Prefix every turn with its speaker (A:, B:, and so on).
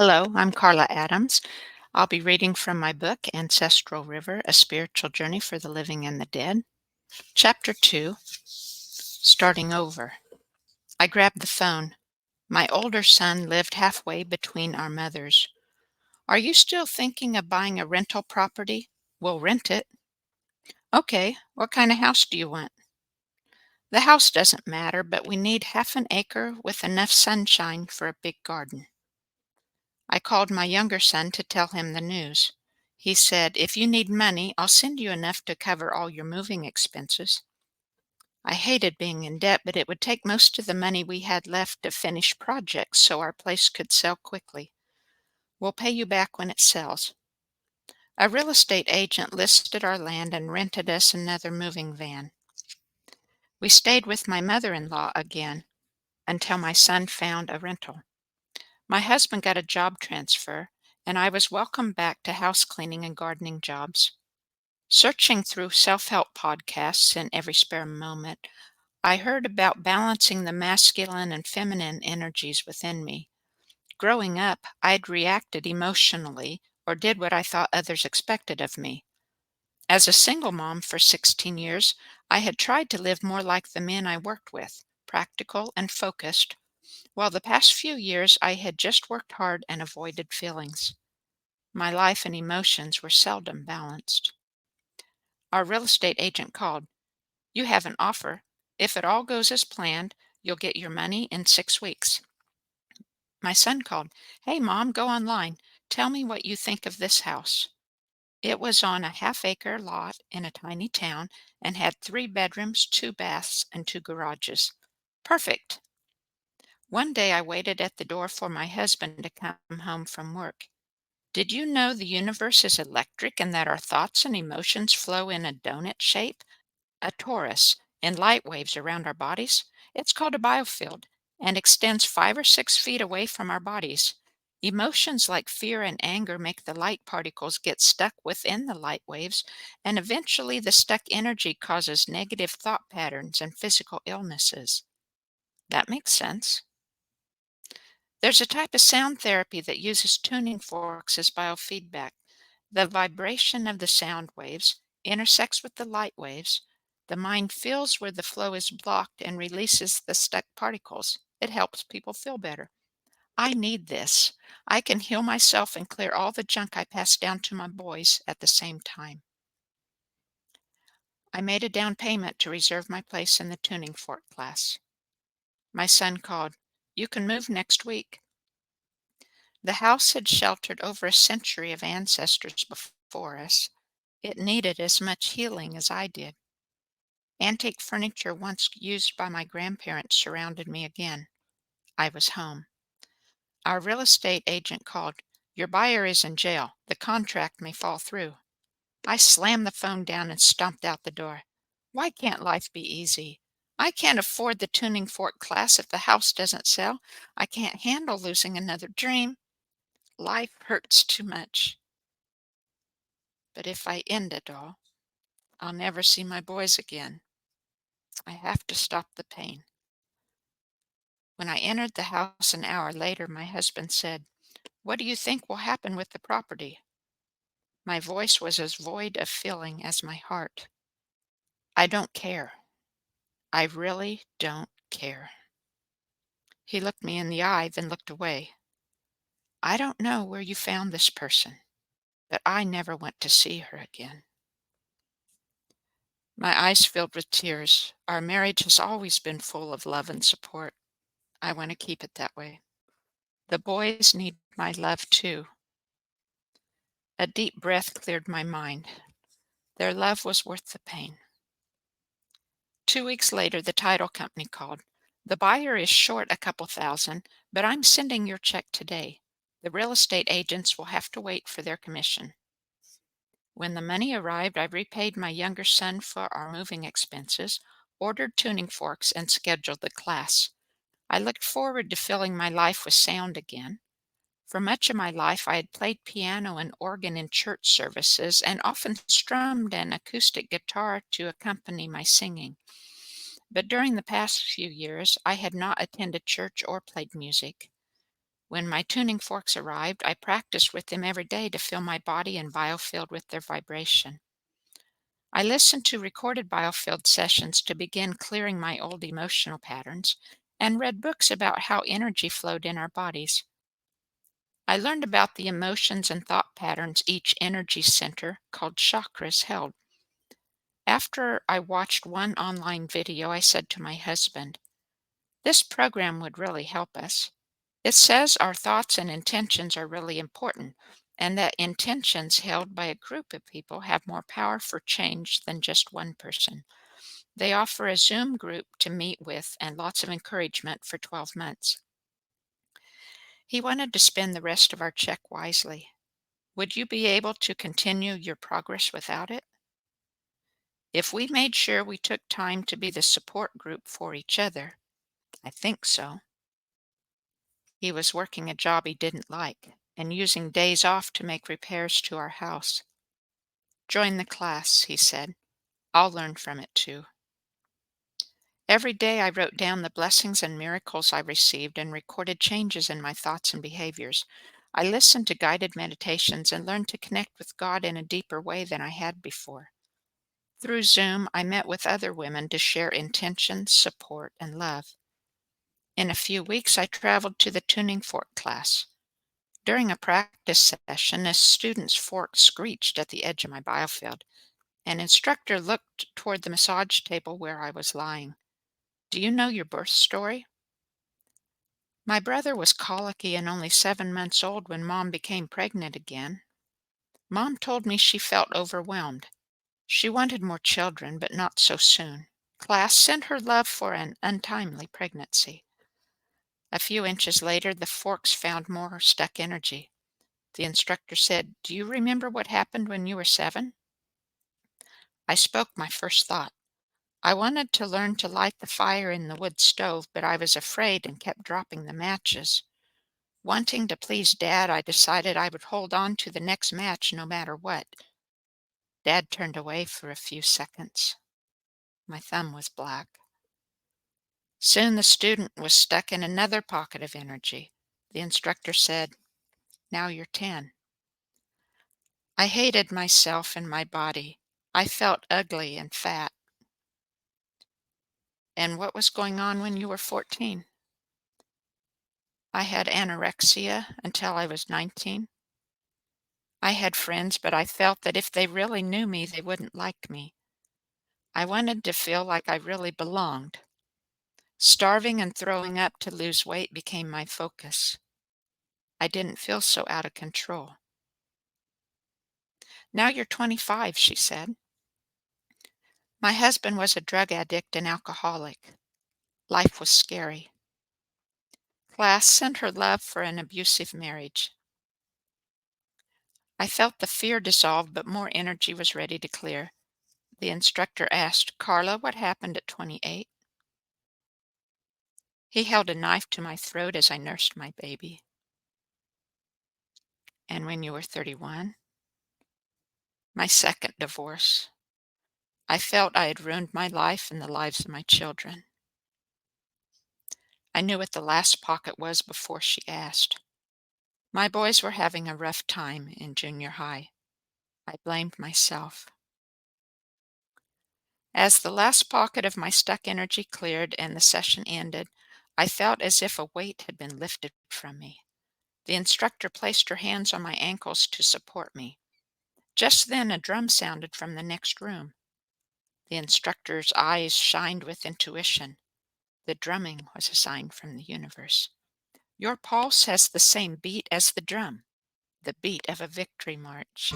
A: Hello, I'm Carla Adams. I'll be reading from my book, Ancestral River, A Spiritual Journey for the Living and the Dead. Chapter 2, Starting Over. I grabbed the phone. My older son lived halfway between our mothers. Are you still thinking of buying a rental property? We'll rent it. Okay, what kind of house do you want? The house doesn't matter, but we need half an acre with enough sunshine for a big garden. I called my younger son to tell him the news. He said, "If you need money, I'll send you enough to cover all your moving expenses." I hated being in debt, but it would take most of the money we had left to finish projects so our place could sell quickly. "We'll pay you back when it sells." A real estate agent listed our land and rented us another moving van. We stayed with my mother-in-law again until my son found a rental. My husband got a job transfer, and I was welcomed back to house cleaning and gardening jobs. Searching through self-help podcasts in every spare moment, I heard about balancing the masculine and feminine energies within me. Growing up, I'd reacted emotionally or did what I thought others expected of me. As a single mom for 16 years, I had tried to live more like the men I worked with, practical and focused, while the past few years I had just worked hard and avoided feelings. My life and emotions were seldom balanced. Our real estate agent called. "You have an offer. If it all goes as planned, you'll get your money in 6 weeks." My son called. "Hey, Mom, go online. Tell me what you think of this house." It was on a half-acre lot in a tiny town and had 3 bedrooms, 2 baths, and 2 garages. Perfect. One day I waited at the door for my husband to come home from work. "Did you know the universe is electric and that our thoughts and emotions flow in a donut shape, a torus, in light waves around our bodies? It's called a biofield and extends 5 or 6 feet away from our bodies. Emotions like fear and anger make the light particles get stuck within the light waves, and eventually the stuck energy causes negative thought patterns and physical illnesses." That makes sense. There's a type of sound therapy that uses tuning forks as biofeedback. The vibration of the sound waves intersects with the light waves. The mind feels where the flow is blocked and releases the stuck particles. It helps people feel better. I need this. I can heal myself and clear all the junk I pass down to my boys at the same time. I made a down payment to reserve my place in the tuning fork class. My son called. "You can move next week." The house had sheltered over a century of ancestors before us. It needed as much healing as I did. Antique furniture once used by my grandparents surrounded me again. I was home. Our real estate agent called. "Your buyer is in jail. The contract may fall through." I slammed the phone down and stomped out the door. Why can't life be easy? I can't afford the tuning fork class if the house doesn't sell. I can't handle losing another dream. Life hurts too much. But if I end it all, I'll never see my boys again. I have to stop the pain. When I entered the house an hour later, my husband said, "What do you think will happen with the property?" My voice was as void of feeling as my heart. "I don't care. I really don't care." He looked me in the eye, then looked away. "I don't know where you found this person, but I never want to see her again." My eyes filled with tears. Our marriage has always been full of love and support. I want to keep it that way. The boys need my love too. A deep breath cleared my mind. Their love was worth the pain. 2 weeks later, the title company called. "The buyer is short a couple thousand, but I'm sending your check today. The real estate agents will have to wait for their commission." When the money arrived, I repaid my younger son for our moving expenses, ordered tuning forks, and scheduled the class. I looked forward to filling my life with sound again. For much of my life, I had played piano and organ in church services and often strummed an acoustic guitar to accompany my singing. But during the past few years, I had not attended church or played music. When my tuning forks arrived, I practiced with them every day to fill my body and biofield with their vibration. I listened to recorded biofield sessions to begin clearing my old emotional patterns and read books about how energy flowed in our bodies. I learned about the emotions and thought patterns each energy center, called chakras, held. After I watched one online video, I said to my husband, "This program would really help us. It says our thoughts and intentions are really important, and that intentions held by a group of people have more power for change than just one person. They offer a Zoom group to meet with and lots of encouragement for 12 months. He wanted to spend the rest of our check wisely. Would you be able to continue your progress without it? If we made sure we took time to be the support group for each other." "I think so." He was working a job he didn't like and using days off to make repairs to our house. "Join the class," he said. "I'll learn from it too." Every day I wrote down the blessings and miracles I received and recorded changes in my thoughts and behaviors. I listened to guided meditations and learned to connect with God in a deeper way than I had before. Through Zoom, I met with other women to share intentions, support, and love. In a few weeks, I traveled to the tuning fork class. During a practice session, a student's fork screeched at the edge of my biofield. An instructor looked toward the massage table where I was lying. "Do you know your birth story?" "My brother was colicky and only 7 months old when Mom became pregnant again. Mom told me she felt overwhelmed. She wanted more children, but not so soon. Class sent her love for an untimely pregnancy." A few inches later, the forks found more stuck energy. The instructor said, "Do you remember what happened when you were 7?" I spoke my first thought. I wanted to learn to light the fire in the wood stove, but I was afraid and kept dropping the matches. Wanting to please Dad, I decided I would hold on to the next match no matter what. Dad turned away for a few seconds. My thumb was black. Soon the student was stuck in another pocket of energy. The instructor said, "Now you're 10." I hated myself and my body. I felt ugly and fat. "And what was going on when you were 14?" "I had anorexia until I was 19. I had friends, but I felt that if they really knew me, they wouldn't like me. I wanted to feel like I really belonged. Starving and throwing up to lose weight became my focus. I didn't feel so out of control." "Now you're 25, she said. "My husband was a drug addict and alcoholic. Life was scary. Class sent her love for an abusive marriage. I felt the fear dissolve, but more energy was ready to clear. The instructor asked, 'Carla, what happened at 28?' He held a knife to my throat as I nursed my baby. 'And when you were 31?' "My second divorce. I felt I had ruined my life and the lives of my children." I knew what the last pocket was before she asked. My boys were having a rough time in junior high. I blamed myself. As the last pocket of my stuck energy cleared and the session ended, I felt as if a weight had been lifted from me. The instructor placed her hands on my ankles to support me. Just then a drum sounded from the next room. The instructor's eyes shined with intuition. The drumming was a sign from the universe. "Your pulse has the same beat as the drum, the beat of a victory march."